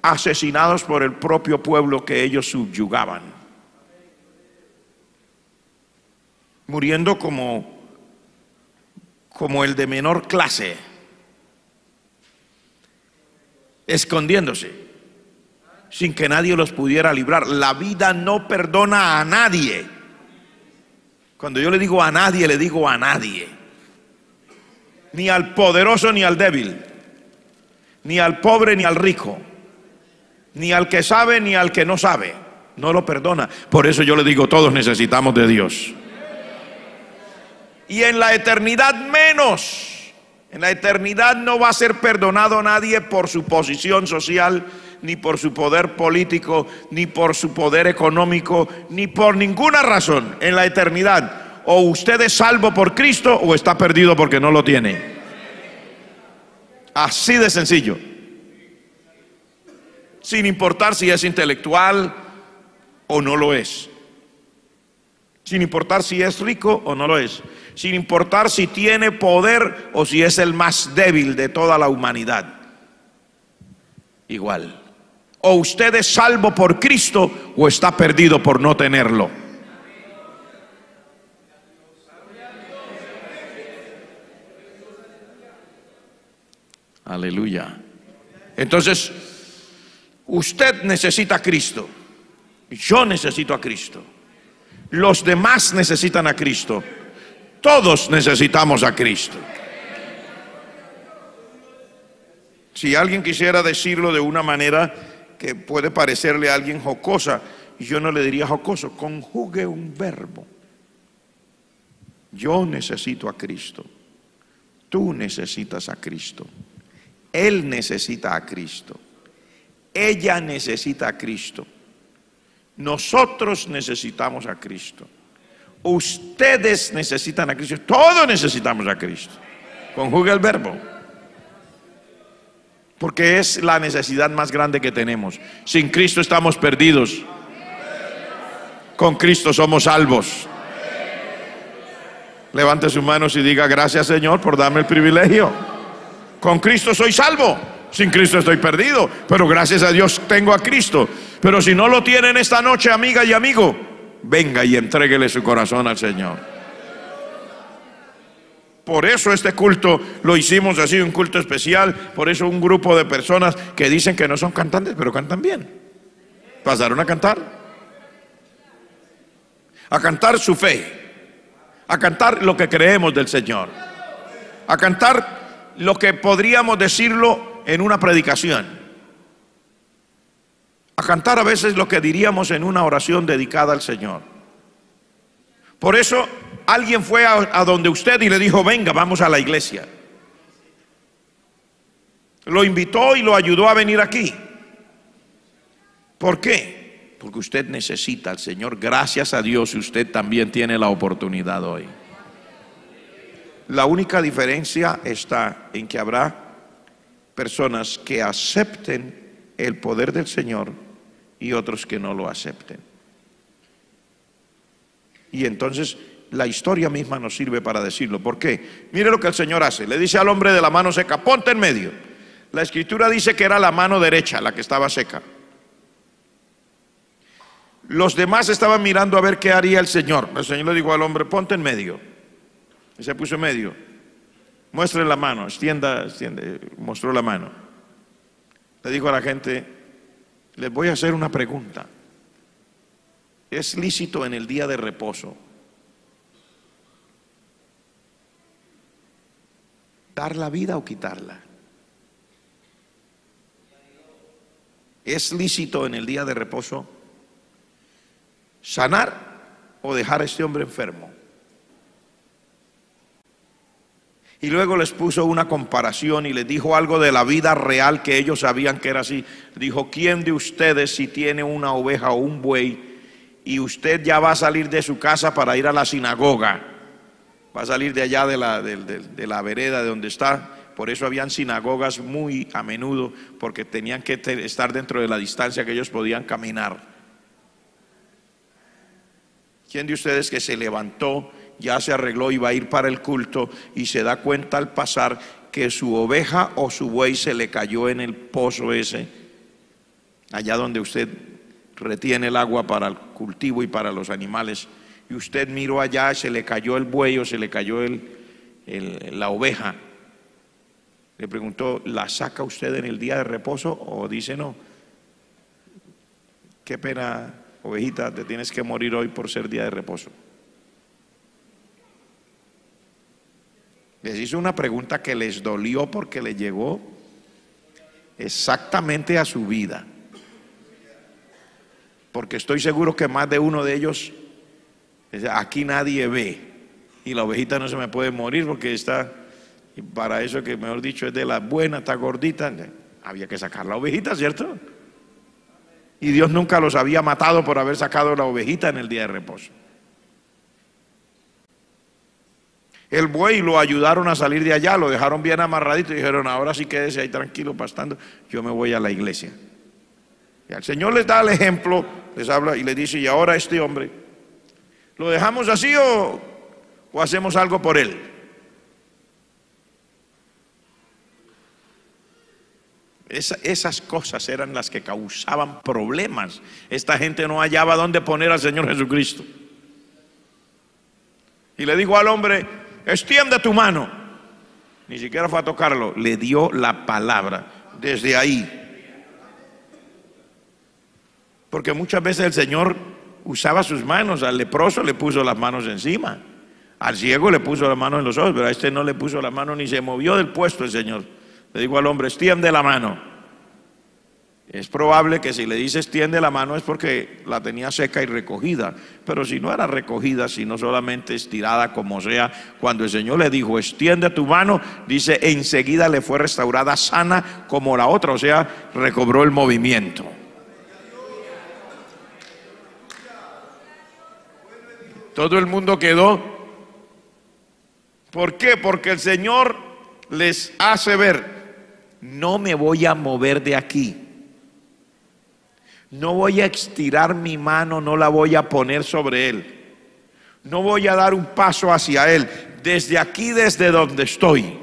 asesinados por el propio pueblo que ellos subyugaban, muriendo como el de menor clase, escondiéndose, sin que nadie los pudiera librar. La vida no perdona a nadie. Cuando yo le digo a nadie, le digo a nadie. Ni al poderoso ni al débil, ni al pobre ni al rico, ni al que sabe ni al que no sabe. No lo perdona. Por eso yo le digo, todos necesitamos de Dios. Y en la eternidad menos. En la eternidad no va a ser perdonado nadie por su posición social, ni por su poder político, ni por su poder económico, ni por ninguna razón. En la eternidad, o usted es salvo por Cristo o está perdido porque no lo tiene. Así de sencillo. Sin importar si es intelectual o no lo es. Sin importar si es rico o no lo es. Sin importar si tiene poder o si es el más débil de toda la humanidad. Igual. O usted es salvo por Cristo o está perdido por no tenerlo. Aleluya. Entonces, usted necesita a Cristo. Yo necesito a Cristo. Los demás necesitan a Cristo. Todos necesitamos a Cristo. Si alguien quisiera decirlo de una manera que puede parecerle a alguien jocosa, yo no le diría jocoso, conjugue un verbo. Yo necesito a Cristo. Tú necesitas a Cristo. Él necesita a Cristo. Ella necesita a Cristo. Nosotros necesitamos a Cristo. Ustedes necesitan a Cristo. Todos necesitamos a Cristo. Conjugue el verbo. Porque es la necesidad más grande que tenemos. Sin Cristo estamos perdidos. Con Cristo somos salvos. Levante sus manos y diga: gracias, Señor, por darme el privilegio. Con Cristo soy salvo. Sin Cristo estoy perdido. Pero gracias a Dios tengo a Cristo. Pero si no lo tienen esta noche, amiga y amigo, venga y entréguele su corazón al Señor. Por eso este culto lo hicimos así, un culto especial. Por eso un grupo de personas que dicen que no son cantantes, pero cantan bien, pasaron a cantar su fe, a cantar lo que creemos del Señor, a cantar lo que podríamos decirlo en una predicación, a cantar a veces lo que diríamos en una oración dedicada al Señor. Por eso alguien fue a donde usted y le dijo: venga, vamos a la iglesia. Lo invitó y lo ayudó a venir aquí. ¿Por qué? Porque usted necesita al Señor. Gracias a Dios usted también tiene la oportunidad hoy. La única diferencia está en que habrá personas que acepten el poder del Señor y otros que no lo acepten. Y entonces la historia misma nos sirve para decirlo. ¿Por qué? Mire lo que el Señor hace. Le dice al hombre de la mano seca: ponte en medio. La escritura dice que era la mano derecha la que estaba seca. Los demás estaban mirando a ver qué haría el Señor. El Señor le dijo al hombre: ponte en medio. Y se puso en medio. Muestre la mano, extiende. Mostró la mano. Le dijo a la gente: les voy a hacer una pregunta. ¿Es lícito en el día de reposo dar la vida o quitarla? ¿Es lícito en el día de reposo sanar o dejar a este hombre enfermo? Y luego les puso una comparación y les dijo algo de la vida real que ellos sabían que era así. Dijo: ¿quién de ustedes, si tiene una oveja o un buey y usted ya va a salir de su casa para ir a la sinagoga, va a salir de allá de la vereda de donde está? Por eso habían sinagogas muy a menudo, porque tenían que estar dentro de la distancia que ellos podían caminar. ¿Quién de ustedes que se levantó, ya se arregló y va a ir para el culto y se da cuenta al pasar que su oveja o su buey se le cayó en el pozo ese, allá donde usted retiene el agua para el cultivo y para los animales, y usted miró allá, se le cayó el buey o se le cayó la oveja? Le preguntó: ¿la saca usted en el día de reposo? O dice: no, qué pena, ovejita, te tienes que morir hoy por ser día de reposo. Les hizo una pregunta que les dolió porque le llegó exactamente a su vida. Porque estoy seguro que más de uno de ellos, aquí nadie ve, y la ovejita no se me puede morir porque está, y para eso que mejor dicho es de la buena, está gordita, había que sacar la ovejita, ¿cierto? Y Dios nunca los había matado por haber sacado la ovejita en el día de reposo. El buey lo ayudaron a salir de allá, lo dejaron bien amarradito y dijeron: ahora sí quédese ahí tranquilo pastando, yo me voy a la iglesia. Y el Señor les da el ejemplo, les habla y les dice: y ahora este hombre, ¿lo dejamos así o hacemos algo por él? Esas cosas eran las que causaban problemas. Esta gente no hallaba dónde poner al Señor Jesucristo. Y le dijo al hombre: extiende tu mano. Ni siquiera fue a tocarlo, le dio la palabra desde ahí. Porque muchas veces el Señor usaba sus manos. Al leproso le puso las manos encima, al ciego le puso las manos en los ojos, pero a este no le puso la mano ni se movió del puesto el Señor. Le dijo al hombre: extiende la mano. Es probable que si le dice extiende la mano es porque la tenía seca y recogida, pero si no era recogida, sino solamente estirada como sea, cuando el Señor le dijo extiende tu mano, dice enseguida le fue restaurada sana como la otra, o sea, recobró el movimiento. Todo el mundo quedó. ¿Por qué? Porque el Señor les hace ver: no me voy a mover de aquí. No voy a estirar mi mano, no la voy a poner sobre él. No voy a dar un paso hacia él. Desde aquí, desde donde estoy,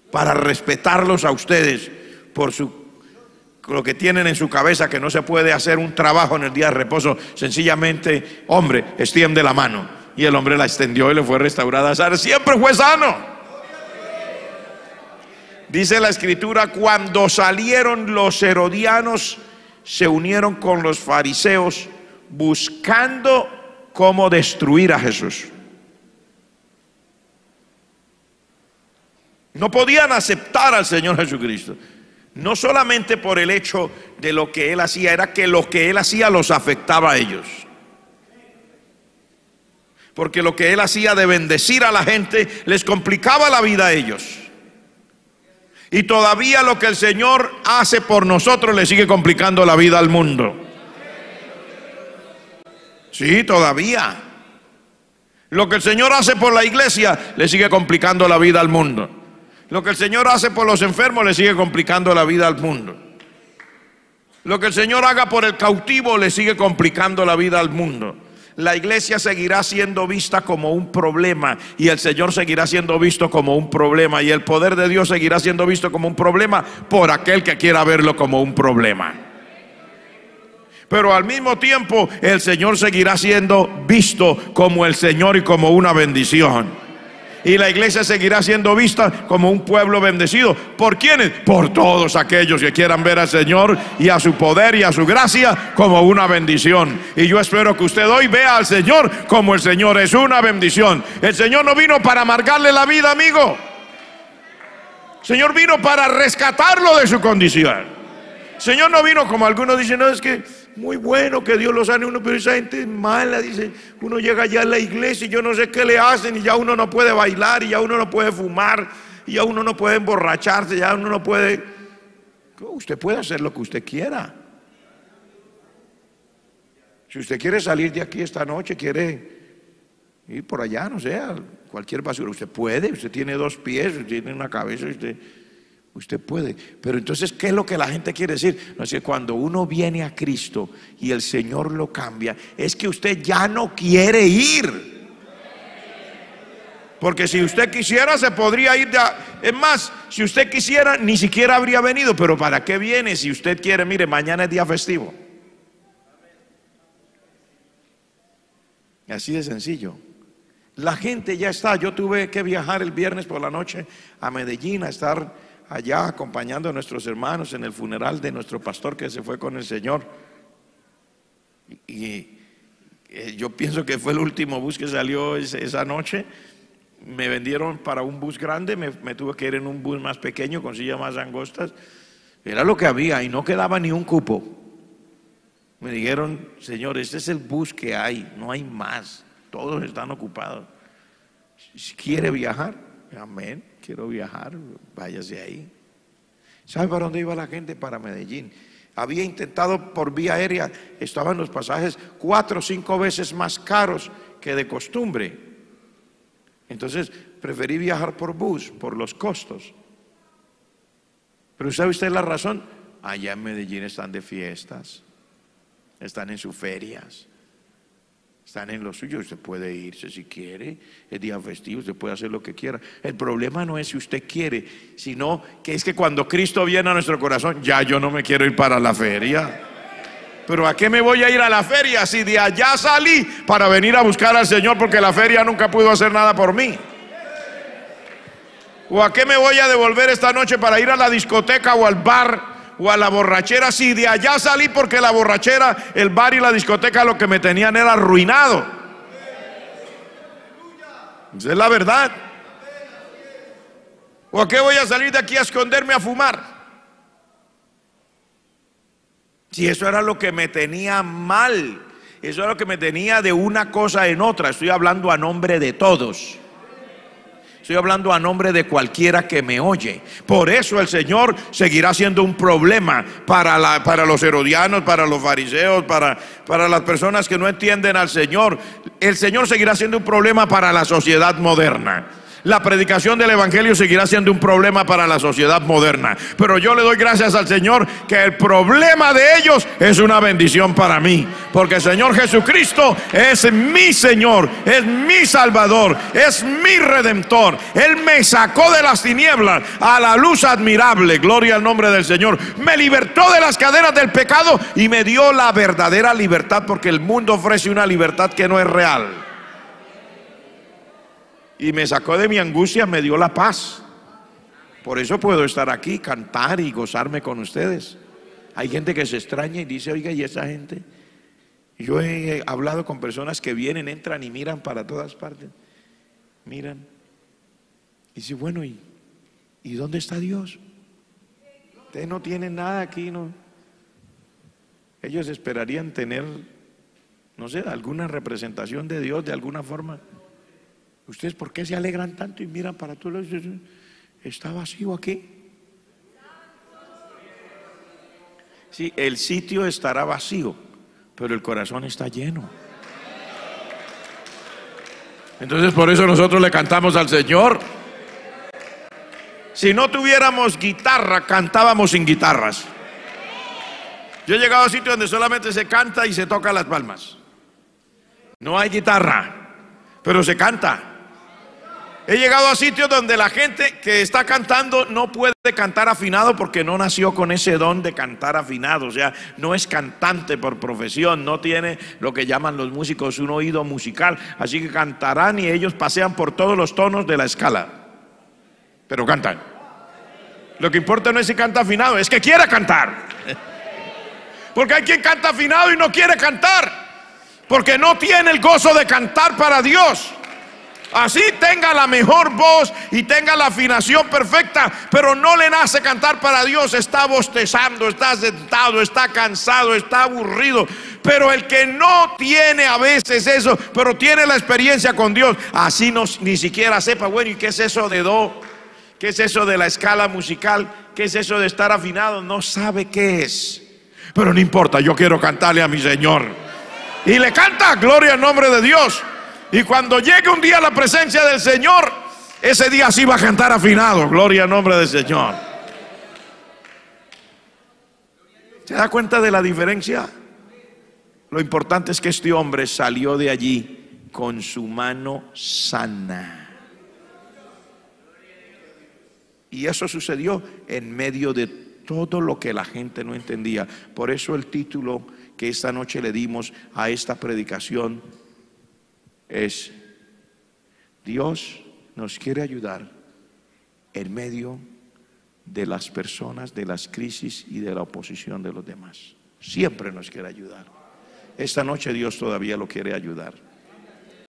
para respetarlos a ustedes por lo que tienen en su cabeza, que no se puede hacer un trabajo en el día de reposo. Sencillamente, hombre, extiende la mano. Y el hombre la extendió y le fue restaurada sana. Siempre fue sano. Dice la escritura: cuando salieron los herodianos, se unieron con los fariseos buscando cómo destruir a Jesús. No podían aceptar al Señor Jesucristo, no solamente por el hecho de lo que Él hacía, era que lo que Él hacía los afectaba a ellos. Porque lo que Él hacía de bendecir a la gente les complicaba la vida a ellos. Y todavía lo que el Señor hace por nosotros le sigue complicando la vida al mundo. Sí, todavía. Lo que el Señor hace por la iglesia le sigue complicando la vida al mundo. Lo que el Señor hace por los enfermos le sigue complicando la vida al mundo. Lo que el Señor haga por el cautivo le sigue complicando la vida al mundo. La iglesia seguirá siendo vista como un problema, y el Señor seguirá siendo visto como un problema, y el poder de Dios seguirá siendo visto como un problema por aquel que quiera verlo como un problema. Pero al mismo tiempo el Señor seguirá siendo visto como el Señor y como una bendición. Y la iglesia seguirá siendo vista como un pueblo bendecido. ¿Por quiénes? Por todos aquellos que quieran ver al Señor y a su poder y a su gracia como una bendición. Y yo espero que usted hoy vea al Señor como el Señor es una bendición. El Señor no vino para amargarle la vida, amigo. El Señor vino para rescatarlo de su condición. El Señor no vino como algunos dicen: no, es que muy bueno que Dios los sane uno, pero esa gente es mala, dice, uno llega allá a la iglesia y yo no sé qué le hacen y ya uno no puede bailar y ya uno no puede fumar y ya uno no puede emborracharse, ya uno no puede. Usted puede hacer lo que usted quiera. Si usted quiere salir de aquí esta noche, quiere ir por allá, no sé, a cualquier basura, usted puede, usted tiene 2 pies, usted tiene una cabeza, usted puede. Pero entonces, ¿qué es lo que la gente quiere decir? No sé, cuando uno viene a Cristo y el Señor lo cambia, es que usted ya no quiere ir. Porque si usted quisiera, se podría ir es más, si usted quisiera, ni siquiera habría venido. Pero ¿para qué viene si usted quiere? Mire, mañana es día festivo. Así de sencillo. La gente ya está. Yo tuve que viajar el viernes por la noche a Medellín, a estar allá acompañando a nuestros hermanos en el funeral de nuestro pastor que se fue con el Señor. Y yo pienso que fue el último bus que salió esa noche. Me vendieron para un bus grande, me tuve que ir en un bus más pequeño con sillas más angostas. Era lo que había y no quedaba ni un cupo. Me dijeron, Señor, este es el bus que hay, no hay más, todos están ocupados. Si quiere viajar, amén, quiero viajar, váyase ahí. ¿Sabe para dónde iba la gente? Para Medellín. Había intentado por vía aérea, estaban los pasajes 4 o 5 veces más caros que de costumbre. Entonces preferí viajar por bus, por los costos. Pero ¿sabe usted la razón? Allá en Medellín están de fiestas, están en sus ferias, están en lo suyo. Usted puede irse si quiere, es día festivo, usted puede hacer lo que quiera. El problema no es si usted quiere, sino que es que cuando Cristo viene a nuestro corazón, ya yo no me quiero ir para la feria. Pero ¿a qué me voy a ir a la feria si de allá salí para venir a buscar al Señor porque la feria nunca pudo hacer nada por mí? ¿O a qué me voy a devolver esta noche para ir a la discoteca o al bar o a la borrachera si de allá salí porque la borrachera, el bar y la discoteca lo que me tenían era arruinado? Esa es la verdad. ¿O a qué voy a salir de aquí a esconderme a fumar? Si eso era lo que me tenía mal, eso era lo que me tenía de una cosa en otra. Estoy hablando a nombre de todos. Estoy hablando a nombre de cualquiera que me oye. Por eso el Señor seguirá siendo un problema para los herodianos, para los fariseos, para las personas que no entienden al Señor. El Señor seguirá siendo un problema para la sociedad moderna. La predicación del evangelio seguirá siendo un problema para la sociedad moderna. Pero yo le doy gracias al Señor que el problema de ellos es una bendición para mí. Porque el Señor Jesucristo es mi Señor, es mi Salvador, es mi Redentor. Él me sacó de las tinieblas a la luz admirable. Gloria al nombre del Señor. Me libertó de las cadenas del pecado y me dio la verdadera libertad, porque el mundo ofrece una libertad que no es real. Y me sacó de mi angustia, me dio la paz. Por eso puedo estar aquí, cantar y gozarme con ustedes. Hay gente que se extraña y dice, oiga, ¿y esa gente? Yo he hablado con personas que vienen, entran y miran para todas partes. Miran. Y dice, bueno, ¿y dónde está Dios? Ustedes no tienen nada aquí, ¿no? Ellos esperarían tener, no sé, alguna representación de Dios de alguna forma. ¿Ustedes por qué se alegran tanto y miran para todos lados? ¿Está vacío aquí? Sí, el sitio estará vacío, pero el corazón está lleno. Entonces por eso nosotros le cantamos al Señor. Si no tuviéramos guitarra, cantábamos sin guitarras. Yo he llegado a sitios donde solamente se canta y se toca las palmas. No hay guitarra, pero se canta. He llegado a sitios donde la gente que está cantando no puede cantar afinado porque no nació con ese don de cantar afinado. O sea, no es cantante por profesión, no tiene lo que llaman los músicos un oído musical. Así que cantarán y ellos pasean por todos los tonos de la escala, pero cantan. Lo que importa no es si canta afinado, es que quiera cantar. Porque hay quien canta afinado y no quiere cantar, porque no tiene el gozo de cantar para Dios. Así tenga la mejor voz y tenga la afinación perfecta, pero no le nace cantar para Dios, está bostezando, está sentado, está cansado, está aburrido. Pero el que no tiene a veces eso, pero tiene la experiencia con Dios, así no, ni siquiera sepa, bueno, ¿y qué es eso de do? ¿Qué es eso de la escala musical? ¿Qué es eso de estar afinado? No sabe qué es. Pero no importa, yo quiero cantarle a mi Señor. Y le canta, gloria al nombre de Dios. Y cuando llegue un día a la presencia del Señor, ese día sí va a cantar afinado, gloria al nombre del Señor. ¿Se da cuenta de la diferencia? Lo importante es que este hombre salió de allí con su mano sana. Y eso sucedió en medio de todo lo que la gente no entendía. Por eso el título que esta noche le dimos a esta predicación es: Dios nos quiere ayudar en medio de las personas, de las crisis y de la oposición de los demás. Siempre nos quiere ayudar. Esta noche Dios todavía lo quiere ayudar.